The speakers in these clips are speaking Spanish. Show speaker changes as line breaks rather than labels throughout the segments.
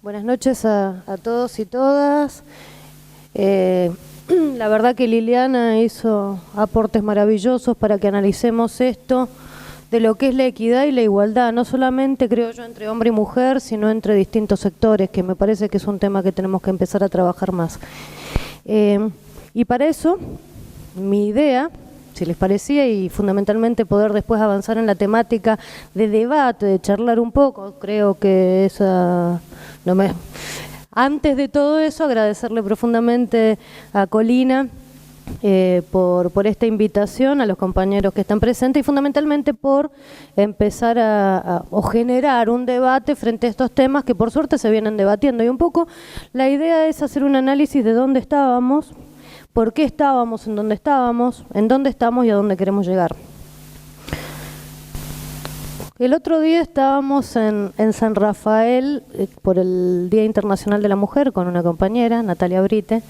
Buenas noches a todos y todas. La verdad que Liliana hizo aportes maravillosos para que analicemos esto de lo que es la equidad y la igualdad, no solamente creo yo entre hombre y mujer, sino entre distintos sectores, que me parece que es un tema que tenemos que empezar a trabajar más. Y para eso, mi idea, si les parecía, y fundamentalmente poder después avanzar en la temática de debate, de charlar un poco, creo que esa no me... Antes de todo eso, agradecerle profundamente a Colina por esta invitación, a los compañeros que están presentes y fundamentalmente por empezar o generar un debate frente a estos temas que por suerte se vienen debatiendo. Y un poco la idea es hacer un análisis de dónde estábamos, por qué estábamos en dónde estábamos, en dónde estamos y a dónde queremos llegar. El otro día estábamos en San Rafael por el Día Internacional de la Mujer con una compañera, Natalia Brite,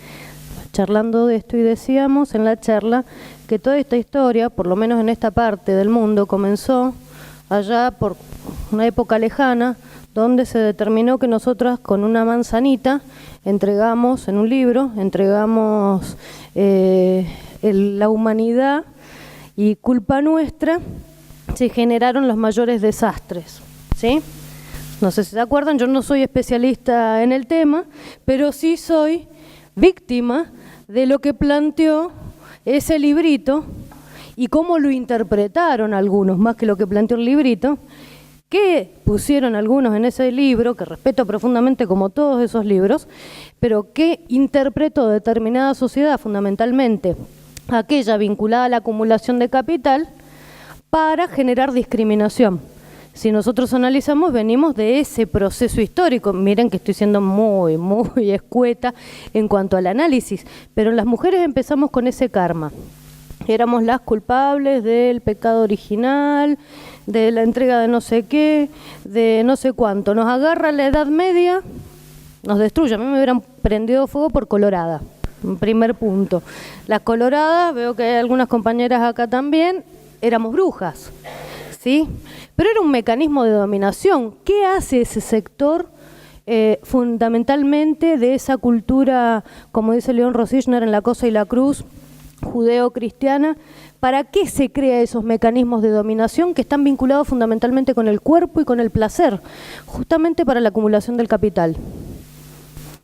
charlando de esto y decíamos en la charla que toda esta historia, por lo menos en esta parte del mundo, comenzó allá por una época lejana donde se determinó que nosotras con una manzanita entregamos en un libro, entregamos la humanidad y culpa nuestra se generaron los mayores desastres, ¿sí? No sé si se acuerdan, yo no soy especialista en el tema, pero sí soy víctima de lo que planteó ese librito y cómo lo interpretaron algunos, más que lo que planteó el librito, que pusieron algunos en ese libro, que respeto profundamente como todos esos libros, pero que interpretó determinada sociedad, fundamentalmente aquella vinculada a la acumulación de capital, para generar discriminación. Si nosotros analizamos, venimos de ese proceso histórico. Miren que estoy siendo muy escueta en cuanto al análisis, pero las mujeres empezamos con ese karma. Éramos las culpables del pecado original, de la entrega de no sé qué, de no sé cuánto. Nos agarra la Edad Media, nos destruye. A mí me hubieran prendido fuego por colorada. Primer punto. Las coloradas, veo que hay algunas compañeras acá también, éramos brujas, ¿sí? Pero era un mecanismo de dominación. ¿Qué hace ese sector fundamentalmente de esa cultura, como dice León Rosichner en La Cosa y la Cruz, judeo-cristiana? ¿Para qué se crean esos mecanismos de dominación que están vinculados fundamentalmente con el cuerpo y con el placer? Justamente para la acumulación del capital.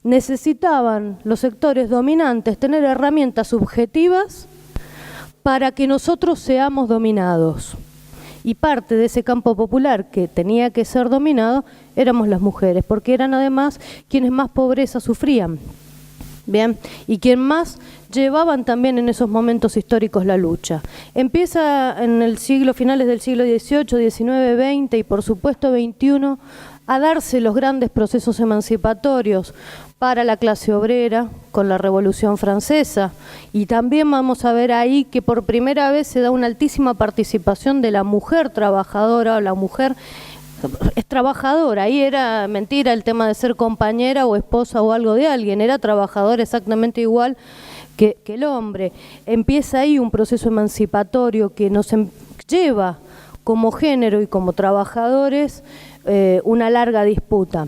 Necesitaban los sectores dominantes tener herramientas subjetivas para que nosotros seamos dominados. Y parte de ese campo popular que tenía que ser dominado éramos las mujeres, porque eran además quienes más pobreza sufrían. Bien, y quien más llevaban también en esos momentos históricos la lucha. Empieza en el siglo, finales del siglo XVIII, XIX, XX y por supuesto XXI, a darse los grandes procesos emancipatorios para la clase obrera con la Revolución Francesa, y también vamos a ver ahí que por primera vez se da una altísima participación de la mujer trabajadora, o la mujer es trabajadora. Ahí era mentira el tema de ser compañera o esposa o algo de alguien, era trabajadora exactamente igual que el hombre. Empieza ahí un proceso emancipatorio que nos lleva como género y como trabajadores una larga disputa.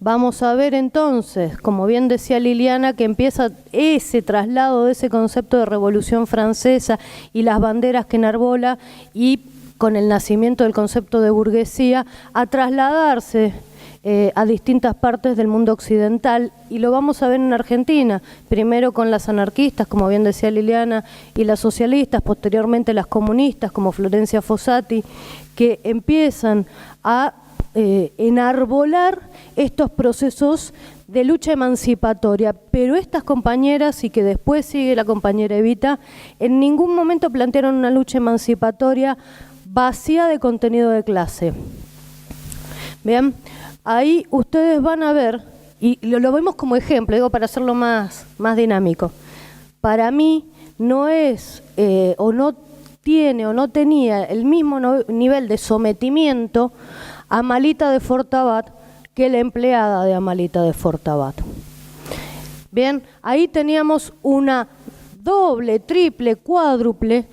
Vamos a ver entonces, como bien decía Liliana, que empieza ese traslado de ese concepto de Revolución Francesa y las banderas que enarbola, y con el nacimiento del concepto de burguesía, a trasladarse a distintas partes del mundo occidental, y lo vamos a ver en Argentina, primero con las anarquistas, como bien decía Liliana, y las socialistas, posteriormente las comunistas, como Florencia Fossati, que empiezan a enarbolar estos procesos de lucha emancipatoria. Pero estas compañeras, y que después sigue la compañera Evita, en ningún momento plantearon una lucha emancipatoria vacía de contenido de clase. Bien, ahí ustedes van a ver, y lo vemos como ejemplo, digo para hacerlo más dinámico. Para mí no es, o no tiene o no tenía el mismo nivel de sometimiento Amalita de Fortabat que la empleada de Amalita de Fortabat. Bien, ahí teníamos una doble, triple, cuádruple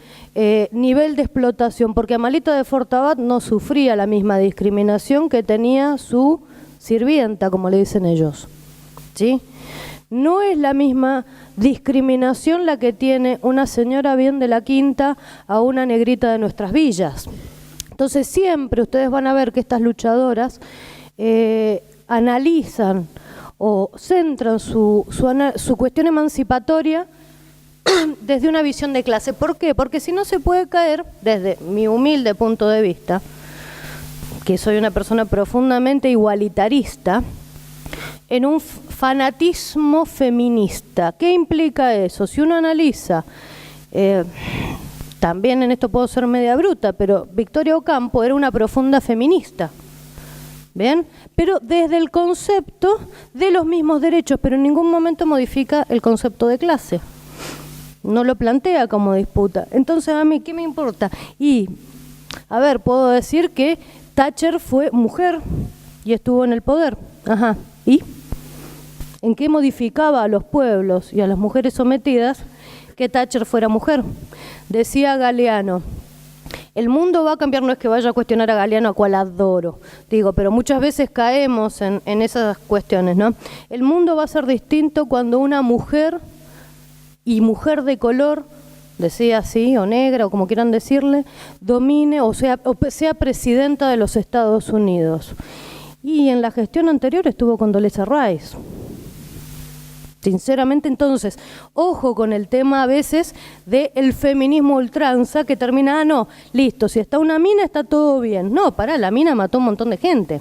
nivel de explotación, porque Amalita de Fortabat no sufría la misma discriminación que tenía su sirvienta, como le dicen ellos, ¿sí? No es la misma discriminación la que tiene una señora bien de la quinta a una negrita de nuestras villas. Entonces siempre ustedes van a ver que estas luchadoras analizan o centran su cuestión emancipatoria desde una visión de clase. ¿Por qué? Porque si no se puede caer, desde mi humilde punto de vista, que soy una persona profundamente igualitarista, en un fanatismo feminista. ¿Qué implica eso? Si uno analiza, también en esto puedo ser media bruta, pero Victoria Ocampo era una profunda feminista, ¿bien? Pero desde el concepto de los mismos derechos, pero en ningún momento modifica el concepto de clase. No lo plantea como disputa. Entonces, a mí, ¿qué me importa? Y, a ver, puedo decir que Thatcher fue mujer y estuvo en el poder. Ajá. ¿Y? ¿En qué modificaba a los pueblos y a las mujeres sometidas que Thatcher fuera mujer? Decía Galeano, el mundo va a cambiar, no es que vaya a cuestionar a Galeano, a cual adoro, digo, pero muchas veces caemos en esas cuestiones, ¿no? El mundo va a ser distinto cuando una mujer, y mujer de color, decía así, o negra, o como quieran decirle, domine o sea presidenta de los Estados Unidos. Y en la gestión anterior estuvo Condoleezza Rice. Sinceramente, entonces, ojo con el tema a veces del feminismo ultranza que termina, no, listo, si está una mina está todo bien. No, pará, la mina mató un montón de gente.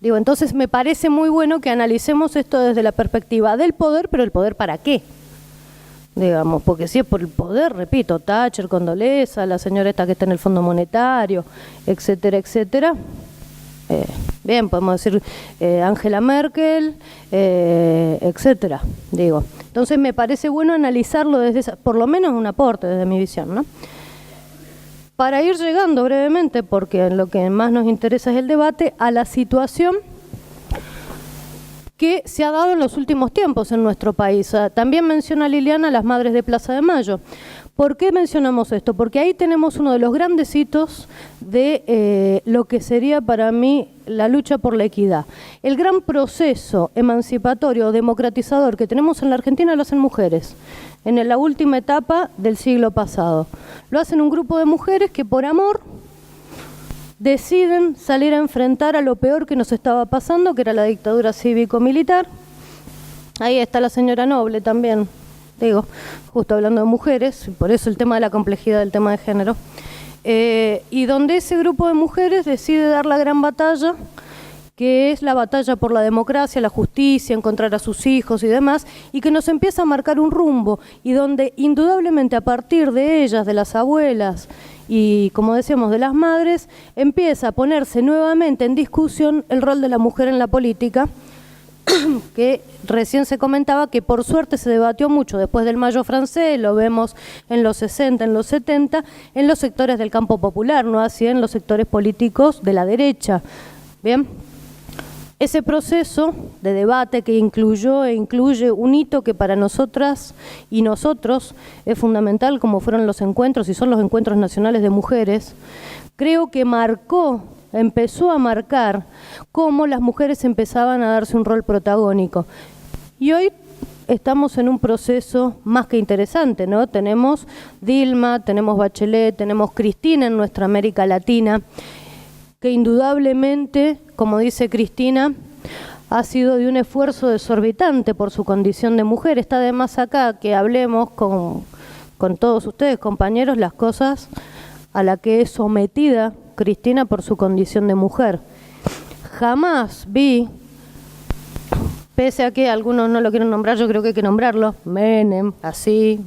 Digo, entonces me parece muy bueno que analicemos esto desde la perspectiva del poder, pero el poder ¿para qué? Digamos, porque si es por el poder, repito, Thatcher, Condoleezza, la señora esta que está en el Fondo Monetario, etcétera, etcétera. Bien, podemos decir Angela Merkel, etcétera, digo. Entonces me parece bueno analizarlo desde esa, por lo menos un aporte desde mi visión, ¿no? Para ir llegando brevemente, porque lo que más nos interesa es el debate, a la situación que se ha dado en los últimos tiempos en nuestro país. También menciona Liliana las Madres de Plaza de Mayo. ¿Por qué mencionamos esto? Porque ahí tenemos uno de los grandes hitos de lo que sería para mí la lucha por la equidad. El gran proceso emancipatorio o democratizador que tenemos en la Argentina lo hacen mujeres, en la última etapa del siglo pasado. Lo hacen un grupo de mujeres que por amor deciden salir a enfrentar a lo peor que nos estaba pasando, que era la dictadura cívico-militar. Ahí está la señora Noble también, digo, justo hablando de mujeres, por eso el tema de la complejidad del tema de género, y donde ese grupo de mujeres decide dar la gran batalla, que es la batalla por la democracia, la justicia, encontrar a sus hijos y demás, y que nos empieza a marcar un rumbo, y donde indudablemente a partir de ellas, de las abuelas, y como decíamos, de las madres, empieza a ponerse nuevamente en discusión el rol de la mujer en la política, que recién se comentaba que por suerte se debatió mucho después del Mayo francés, lo vemos en los 60, en los 70, en los sectores del campo popular, no así en los sectores políticos de la derecha. Bien, ese proceso de debate que incluyó e incluye un hito que para nosotras y nosotros es fundamental, como fueron los encuentros y son los encuentros nacionales de mujeres, creo que empezó a marcar cómo las mujeres empezaban a darse un rol protagónico. Y hoy estamos en un proceso más que interesante, ¿no? Tenemos Dilma, tenemos Bachelet, tenemos Cristina en nuestra América Latina, que indudablemente, como dice Cristina, ha sido de un esfuerzo desorbitante por su condición de mujer. Está de más acá que hablemos con todos ustedes, compañeros, las cosas a las que es sometida Cristina por su condición de mujer. Jamás vi, pese a que algunos no lo quieren nombrar, yo creo que hay que nombrarlo, Menem, así,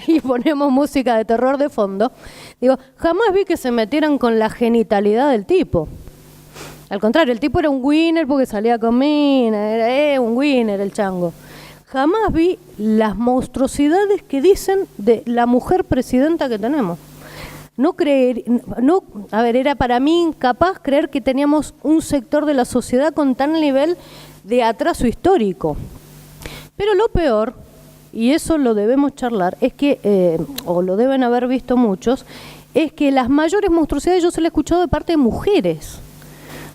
y ponemos música de terror de fondo, digo, jamás vi que se metieran con la genitalidad del tipo. Al contrario, el tipo era un winner porque salía con mina, era un winner el chango. Jamás vi las monstruosidades que dicen de la mujer presidenta que tenemos. Era para mí incapaz creer que teníamos un sector de la sociedad con tal nivel de atraso histórico. Pero lo peor, y eso lo debemos charlar, es que, o lo deben haber visto muchos, es que las mayores monstruosidades yo se las he escuchado de parte de mujeres.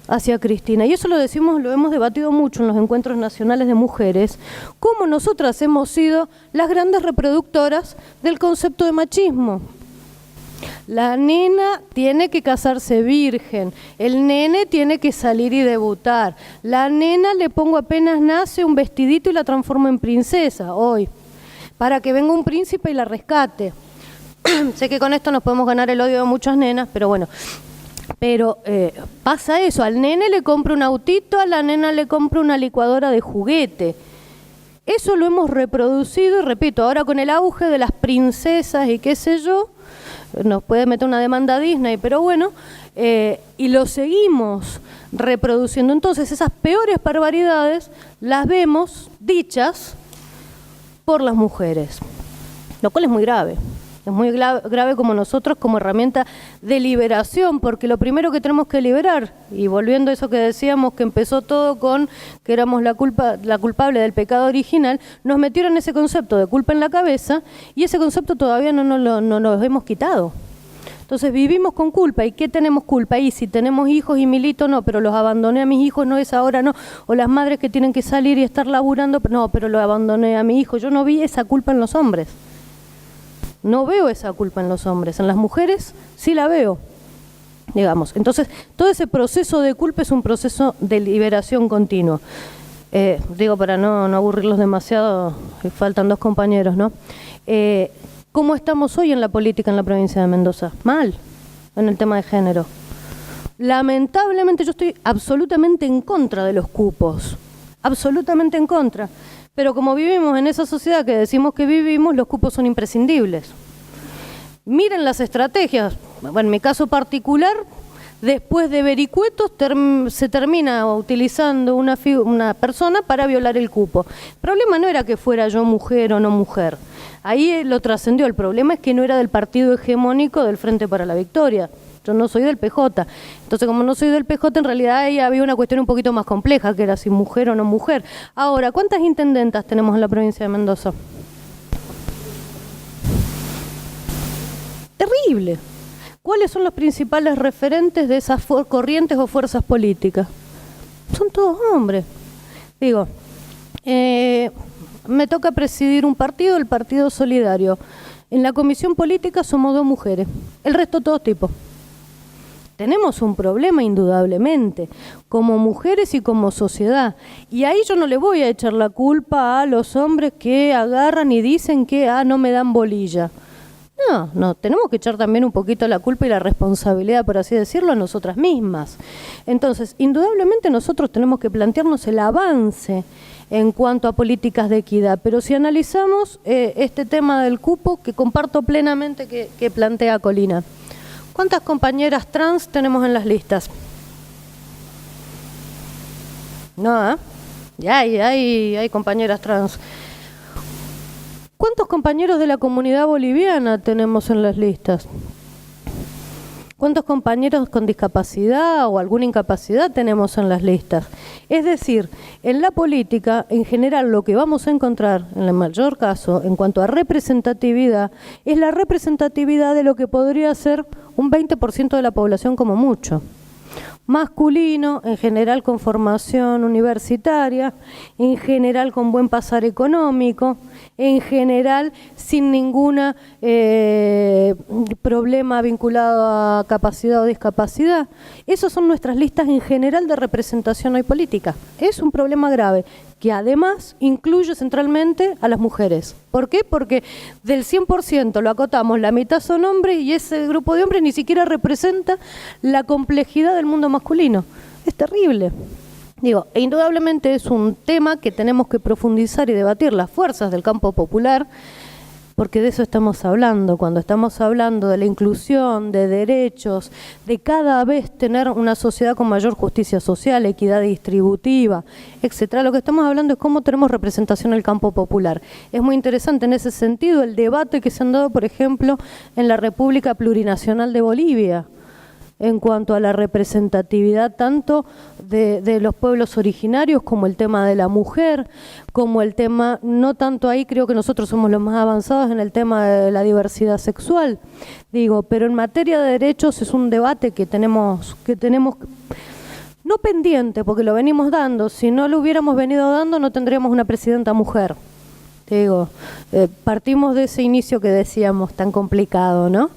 hacia Cristina, y eso lo decimos, lo hemos debatido mucho en los encuentros nacionales de mujeres, cómo nosotras hemos sido las grandes reproductoras del concepto de machismo. La nena tiene que casarse virgen, el nene tiene que salir y debutar, la nena le pongo apenas nace un vestidito y la transformo en princesa hoy, para que venga un príncipe y la rescate. Sé que con esto nos podemos ganar el odio de muchas nenas, pero bueno. Pero pasa eso, al nene le compro un autito, a la nena le compro una licuadora de juguete. Eso lo hemos reproducido y repito, ahora con el auge de las princesas y qué sé yo, nos puede meter una demanda a Disney, pero bueno, y lo seguimos reproduciendo. Entonces esas peores barbaridades las vemos dichas por las mujeres, lo cual es muy grave. Es muy grave como nosotros, como herramienta de liberación, porque lo primero que tenemos que liberar, y volviendo a eso que decíamos, que empezó todo con que éramos la culpable del pecado original, nos metieron ese concepto de culpa en la cabeza, y ese concepto todavía no nos hemos quitado. Entonces vivimos con culpa, ¿y qué tenemos culpa? Y si tenemos hijos y Milito no, pero los abandoné a mis hijos, no es ahora, no. O las madres que tienen que salir y estar laburando, no, pero lo abandoné a mi hijo. Yo no vi esa culpa en los hombres. No veo esa culpa en los hombres, en las mujeres sí la veo, digamos. Entonces, todo ese proceso de culpa es un proceso de liberación continuo. Digo, para no aburrirlos demasiado, faltan 2 compañeros, ¿no? ¿Cómo estamos hoy en la política en la provincia de Mendoza? Mal, en el tema de género. Lamentablemente yo estoy absolutamente en contra de los cupos, absolutamente en contra. Pero como vivimos en esa sociedad que decimos que vivimos, los cupos son imprescindibles. Miren las estrategias. Bueno, en mi caso particular, después de vericuetos, se termina utilizando una persona para violar el cupo. El problema no era que fuera yo mujer o no mujer. Ahí lo trascendió. El problema es que no era del partido hegemónico del Frente para la Victoria. Yo no soy del PJ. Entonces, como no soy del PJ, en realidad ahí había una cuestión un poquito más compleja, que era si mujer o no mujer. Ahora, ¿cuántas intendentas tenemos en la provincia de Mendoza? Terrible. ¿Cuáles son los principales referentes de esas corrientes o fuerzas políticas? Son todos hombres. Digo, me toca presidir un partido, el Partido Solidario. En la comisión política somos 2 mujeres, el resto todos tipos. Tenemos un problema indudablemente, como mujeres y como sociedad. Y ahí yo no le voy a echar la culpa a los hombres que agarran y dicen que no me dan bolilla. No, tenemos que echar también un poquito la culpa y la responsabilidad, por así decirlo, a nosotras mismas. Entonces, indudablemente nosotros tenemos que plantearnos el avance en cuanto a políticas de equidad. Pero si analizamos este tema del cupo, que comparto plenamente que plantea Colina, ¿cuántas compañeras trans tenemos en las listas? No, ya hay compañeras trans. ¿Cuántos compañeros de la comunidad boliviana tenemos en las listas? ¿Cuántos compañeros con discapacidad o alguna incapacidad tenemos en las listas? Es decir, en la política, en general, lo que vamos a encontrar, en el mayor caso, en cuanto a representatividad, es la representatividad de lo que podría ser un 20% de la población como mucho. Masculino, en general con formación universitaria, en general con buen pasar económico, en general sin ningún problema vinculado a capacidad o discapacidad. Esas son nuestras listas en general de representación hoy política. Es un problema grave que además incluye centralmente a las mujeres. ¿Por qué? Porque del 100% lo acotamos, la mitad son hombres y ese grupo de hombres ni siquiera representa la complejidad del mundo masculino. Es terrible. Digo, e indudablemente es un tema que tenemos que profundizar y debatir las fuerzas del campo popular, porque de eso estamos hablando, cuando estamos hablando de la inclusión, de derechos, de cada vez tener una sociedad con mayor justicia social, equidad distributiva, etcétera. Lo que estamos hablando es cómo tenemos representación en el campo popular. Es muy interesante en ese sentido el debate que se han dado, por ejemplo, en la República Plurinacional de Bolivia, en cuanto a la representatividad tanto de los pueblos originarios como el tema de la mujer, como el tema, no tanto ahí, creo que nosotros somos los más avanzados en el tema de la diversidad sexual, digo, pero en materia de derechos es un debate que tenemos no pendiente, porque lo venimos dando. Si no lo hubiéramos venido dando, no tendríamos una presidenta mujer. Te digo, partimos de ese inicio que decíamos tan complicado, ¿no?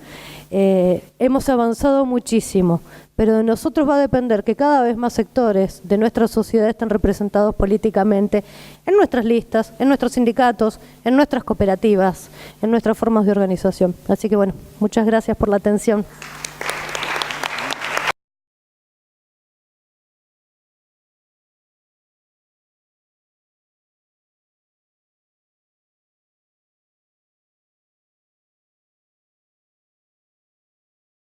Hemos avanzado muchísimo, pero de nosotros va a depender que cada vez más sectores de nuestra sociedad estén representados políticamente en nuestras listas, en nuestros sindicatos, en nuestras cooperativas, en nuestras formas de organización. Así que bueno, muchas gracias por la atención.